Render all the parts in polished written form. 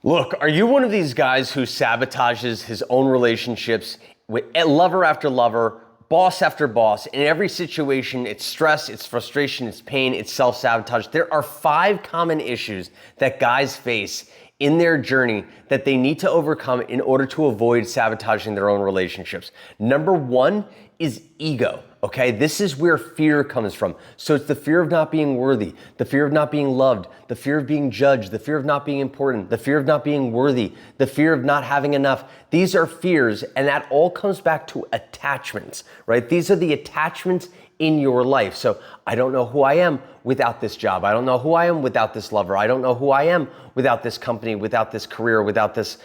Look, are you one of these guys who sabotages his own relationships with lover after lover, boss after boss? In every situation, it's stress, it's frustration, it's pain, it's self-sabotage. There are 5 common issues that guys face in their journey that they need to overcome in order to avoid sabotaging their own relationships. Number 1 is ego. Okay, this is where fear comes from. So it's the fear of not being worthy, the fear of not being loved, the fear of being judged, the fear of not being important, the fear of not being worthy, the fear of not having enough. These are fears, and that all comes back to attachments, right? These are the attachments in your life. So I don't know who I am without this job. I don't know who I am without this lover. I don't know who I am without this company, without this career, without this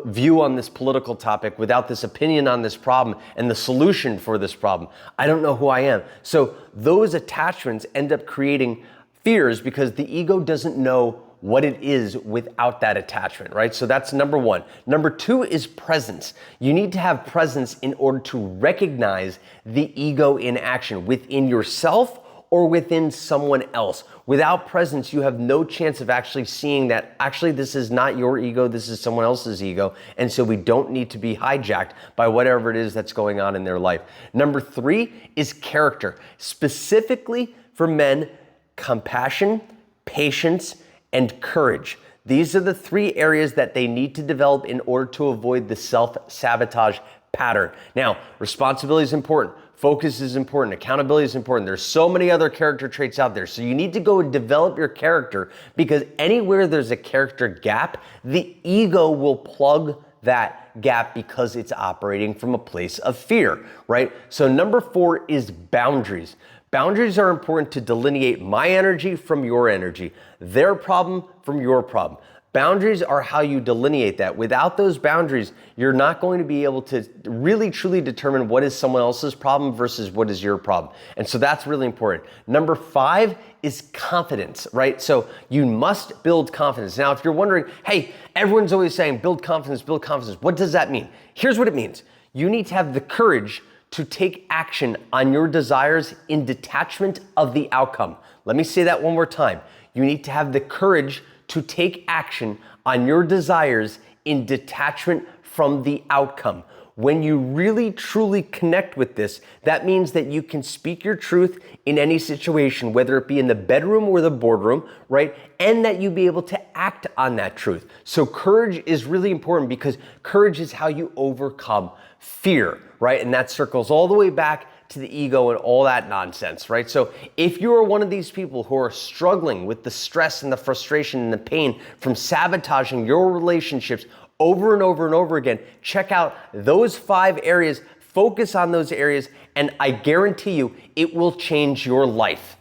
view on this political topic, without this opinion on this problem and the solution for this problem. I don't know who I am. So those attachments end up creating fears because the ego doesn't know what it is without that attachment, right? So that's number 1. Number 2 is presence. You need to have presence in order to recognize the ego in action within yourself or within someone else. Without presence, you have no chance of actually seeing that actually this is not your ego, this is someone else's ego, and so we don't need to be hijacked by whatever it is that's going on in their life. Number 3 is character. Specifically for men, compassion, patience, and courage. These are the 3 areas that they need to develop in order to avoid the self-sabotage pattern. Now, responsibility is important. Focus is important. Accountability is important. There's so many other character traits out there. So you need to go and develop your character, because anywhere there's a character gap, the ego will plug that gap because it's operating from a place of fear, right? So number 4 is boundaries. Boundaries are important to delineate my energy from your energy, their problem from your problem. Boundaries are how you delineate that. Without those boundaries, you're not going to be able to really truly determine what is someone else's problem versus what is your problem. And so that's really important. Number 5 is confidence, right? So you must build confidence. Now, if you're wondering, hey, everyone's always saying build confidence, what does that mean? Here's what it means. You need to have the courage to take action on your desires in detachment of the outcome. Let me say that one more time. You need to have the courage to take action on your desires in detachment from the outcome. When you really truly connect with this, that means that you can speak your truth in any situation, whether it be in the bedroom or the boardroom, right? And that you be able to act on that truth. So courage is really important, because courage is how you overcome fear, right? And that circles all the way back to the ego and all that nonsense, right? So if you are one of these people who are struggling with the stress and the frustration and the pain from sabotaging your relationships over and over and over again, check out those 5 areas, focus on those areas, and I guarantee you it will change your life.